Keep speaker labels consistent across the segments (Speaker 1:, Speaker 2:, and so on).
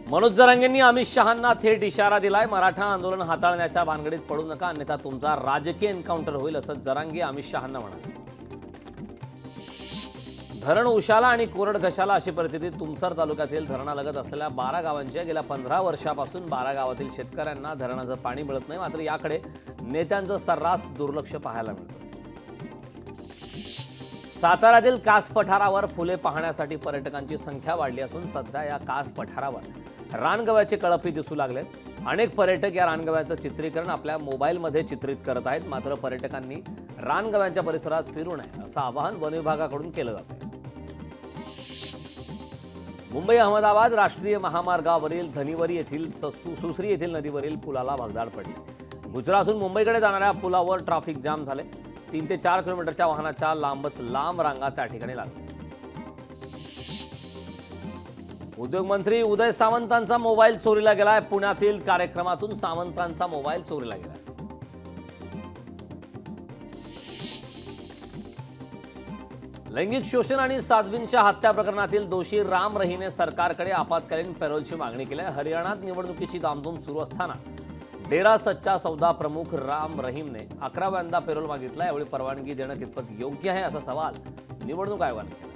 Speaker 1: मनोज जरांगेंनी अमित शहांना थेट इशारा दिलाय. मराठा आंदोलन हाताळण्याच्या भानगडीत पडू नका, अन्यथा तुमचा राजकीय एन्काउंटर होईल, असं जरांगे अमित शहांना म्हणाले. धरण उशाला आणि कोरड घशाला अशी परिस्थिती तुमसर तालुक्यातील धरणालगत असलेल्या 12 गावांची. गेल्या 15 वर्षापासून 12 गावातील शेतकऱ्यांना धरणाचं पाणी मिळत नाही. मात्र याकडे नेत्यांचं सर्रास दुर्लक्ष पाहायला मिळतं. साताऱ्यातील कास पठारावर फुले पाहण्यासाठी पर्यटकांची संख्या वाढली असून सध्या या कास पठारावर रानगव्याचे कळपही दिसू लागले. अनेक पर्यटक या रानगव्याचं चित्रीकरण आपल्या मोबाईलमध्ये चित्रित करत आहेत. मात्र पर्यटकांनी रानगव्यांच्या परिसरात फिरू नये असं आवाहन वन विभागाकडून केलं जात आहे. मुंबई अहमदाबाद राष्ट्रीय महामार्गावरील धनिवरी येथील सुसरी येथील नदीवरील पुलाला भगदाड पडली. गुजरातहून मुंबईकडे जाणाऱ्या पुलावर ट्रॅफिक जाम झाले. 3 ते 4 किलोमीटरच्या वाहनाच्या लांब रांगा त्या ठिकाणी लागल्या. उद्योगमंत्री उदय सामंतांचा मोबाईल चोरीला गेलाय. पुण्यातील कार्यक्रमातून सामंतांचा मोबाईल चोरीला गेलाय. लैंगिक शोषण आणि साध्वींच्या हत्या प्रकरणातील दोषी राम रहीने सरकारकडे आपत्कालीन पॅरोलची मागणी केली आहे. हरियाणात निवडणुकीची धामधूम सुरू असताना डेरा सच्चा सौदा प्रमुख राम रहीमने 11व्यांदा पॅरोल मागितला. यावेळी परवानगी देणं कितपत योग्य आहे असा सवाल निवडणूक आयोगाने केला.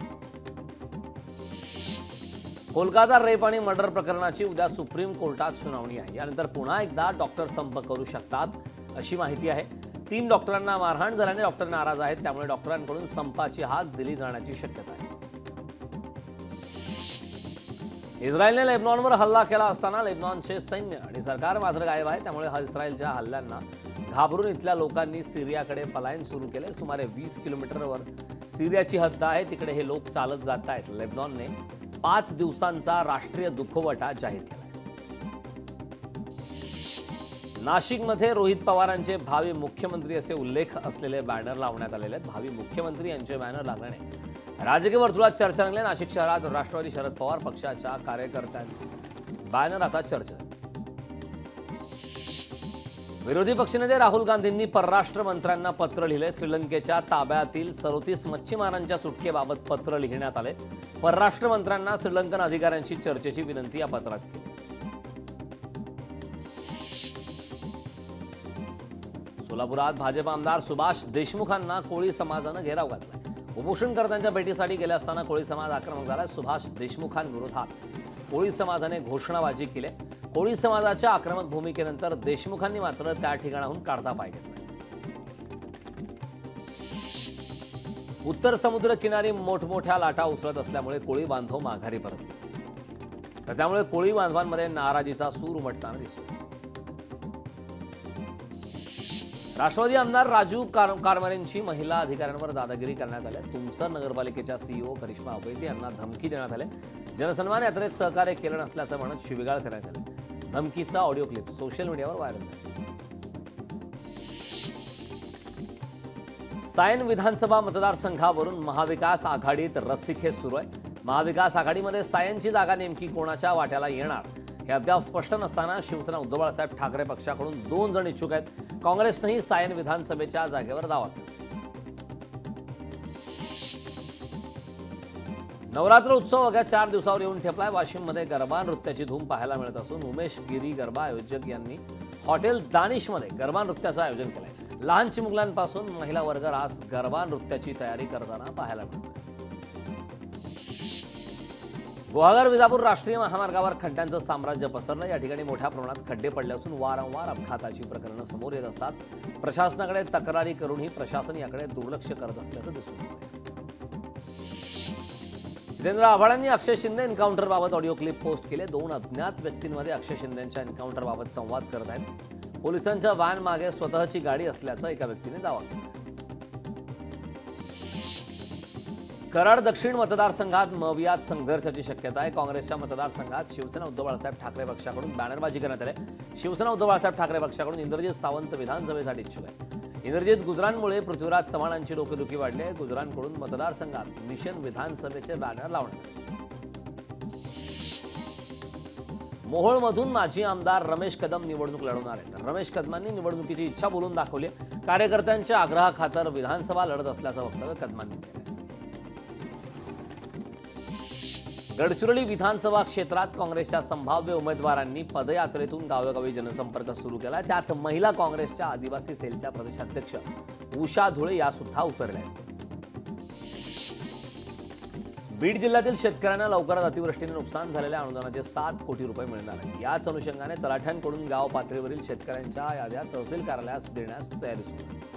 Speaker 1: कोलकाता रेप आणि मर्डर प्रकरणाची उद्या सुप्रीम कोर्टात सुनावणी आहे. यानंतर पुन्हा एकदा डॉक्टर संप करू शकतात अशी माहिती आहे. 3 डॉक्टरांना मारहाण झाल्याने डॉक्टर नाराज आहेत. त्यामुळे डॉक्टरांकडून संपाची हाक दिली जाण्याची शक्यता आहे. इस्रायलने लेबनॉनवर हल्ला केला असताना लेबनॉनचे सैन्य आणि सरकार मात्र गायब आहे. त्यामुळे इस्रायलच्या हल्ल्यांना घाबरून इथल्या लोकांनी सिरियाकडे पलायन सुरू केले. सुमारे 20 किलोमीटरवर सिरियाची हद्द आहे. तिकडे हे लोक चालत जात आहेत. लेबनॉनने 5 दिवसांचा राष्ट्रीय दुखवटा जाहीर केला. नाशिकमध्ये रोहित पवारांचे भावी मुख्यमंत्री असे उल्लेख असलेले बॅनर लावण्यात आलेले आहेत. भावी मुख्यमंत्री यांचे बॅनर लागल्याने राजकीय वर्तुळात चर्चा रंगली. नाशिक शहरात राष्ट्रवादी शरद पवार पक्षाच्या कार्यकर्त्यांचे बॅनर आता चर्चेत. विरोधी पक्षनेते राहुल गांधींनी परराष्ट्र मंत्र्यांना पत्र लिहिले. श्रीलंकेच्या ताब्यातील 37 मच्छीमारांच्या सुटकेबाबत पत्र लिहिण्यात आले. परराष्ट्र मंत्र्यांना श्रीलंकन अधिकाऱ्यांशी चर्चेची विनंती या पत्रात केली. सोलापुरात भाजप आमदार सुभाष देशमुखांना कोळी समाजानं घेराव घातला. उपोषणकर्त्यांच्या भेटीसाठी गेले असताना कोळी समाज आक्रमक झाला. सुभाष देशमुखांविरोधात कोळी समाजाने घोषणाबाजी केली. कोळी समाजाच्या आक्रमक भूमिकेनंतर देशमुखांनी मात्र त्या ठिकाणाहून काढता पाय घेतला. उत्तर समुद्र किनारी मोठमोठ्या लाटा उसळत असल्यामुळे कोळी बांधव माघारी परतले. तर त्यामुळे कोळी बांधवांमध्ये नाराजीचा सूर उमटताना दिसतो. राष्ट्रवादी आमदार राजू कारमारेंची महिला अधिकाऱ्यांवर दादागिरी करण्यात आली. तुमसर नगरपालिकेच्या सीईओ करिश्मा अवैधी यांना धमकी देण्यात आली. जनसन्मान यात्रेत सहकार्य केलं नसल्याचं म्हणत शिवीगाळ करण्यात आली. धमकीचा ऑडिओ क्लिप सोशल मीडियावर व्हायरल झाला. सायन विधानसभा मतदारसंघावरून महाविकास आघाडीत रस्सीखेच सुरू आहे. महाविकास आघाडीमध्ये सायनची जागा नेमकी कोणाच्या वाट्याला येणार हे अद्याप स्पष्ट नसताना शिवसेना उद्धव बाळासाहेब ठाकरे पक्षाकडून 2 जण इच्छुक आहेत. काँग्रेसनेही सायन विधानसभेच्या जागेवर दावा केला. नवरात्र उत्सव अवघ्या 4 दिवसावर येऊन ठेपलाय. वाशिममध्ये गरबा नृत्याची धूम पाहायला मिळत असून उमेश गिरी गरबा आयोजक यांनी हॉटेल दानिशमध्ये गरबा नृत्याचं आयोजन केलंय. लहान चिमुकल्यांपासून महिला वर्ग रास गरबा नृत्याची तयारी करताना पाहायला मिळतो. गुहागर विजापूर राष्ट्रीय महामार्गावर खड्ड्यांचं साम्राज्य पसरलं. या ठिकाणी मोठ्या प्रमाणात खड्डे पडले असून वारंवार अपघाताची प्रकरणं समोर येत असतात. प्रशासनाकडे तक्रारी करूनही प्रशासन याकडे दुर्लक्ष करत असल्याचं दिसून येतं. जितेंद्र आव्हाडांनी अक्षय शिंदे एन्काउंटरबाबत ऑडिओ क्लिप पोस्ट केले. 2 अज्ञात व्यक्तींमध्ये अक्षय शिंदेच्या एन्काउंटरबाबत संवाद करत आहेत. पोलिसांच्या व्हॅन मागे स्वतःची गाडी असल्याचा एका व्यक्तीने दावा केला. कराड दक्षिण मतदारसंघात मवियात संघर्षाची शक्यता आहे. काँग्रेसच्या मतदारसंघात शिवसेना उद्धव बाळासाहेब ठाकरे पक्षाकडून बॅनरबाजी करण्यात आली. शिवसेना उद्धव बाळासाहेब ठाकरे पक्षाकडून इंद्रजित सावंत विधानसभेसाठी इच्छुक आहे. इंद्रजित गुजरांमुळे पृथ्वीराज चव्हाणांची डोकेदुखी वाढली आहे. गुजरांकडून मतदारसंघात मिशन विधानसभेचे बॅनर लावण्यात आले. मोहोळमधून माजी आमदार रमेश कदम निवडणूक लढवणार आहेत. रमेश कदमांनी निवडणुकीची इच्छा बोलून दाखवली. कार्यकर्त्यांच्या आग्रहाखातर विधानसभा लढत असल्याचं वक्तव्य कदमांनी केलं. गडचिरोली विधानसभा क्षेत्रात काँग्रेसच्या संभाव्य उमेदवारांनी पदयात्रेतून गावोगावी जनसंपर्क सुरू केला. त्यात महिला काँग्रेसच्या आदिवासी सेलच्या प्रदेशाध्यक्ष उषा धुळे या सुद्धा उतरल्या. बीड जिल्ह्यातील शेतकऱ्यांना लवकरच अतिवृष्टीने नुकसान झालेल्या अनुदानाचे 7 कोटी रुपये मिळणार आहे. याच अनुषंगाने तलाठ्यांकडून गाव पातळीवरील शेतकऱ्यांच्या याद्या तहसील कार्यालयास देण्यास तयारी सुरू आहे.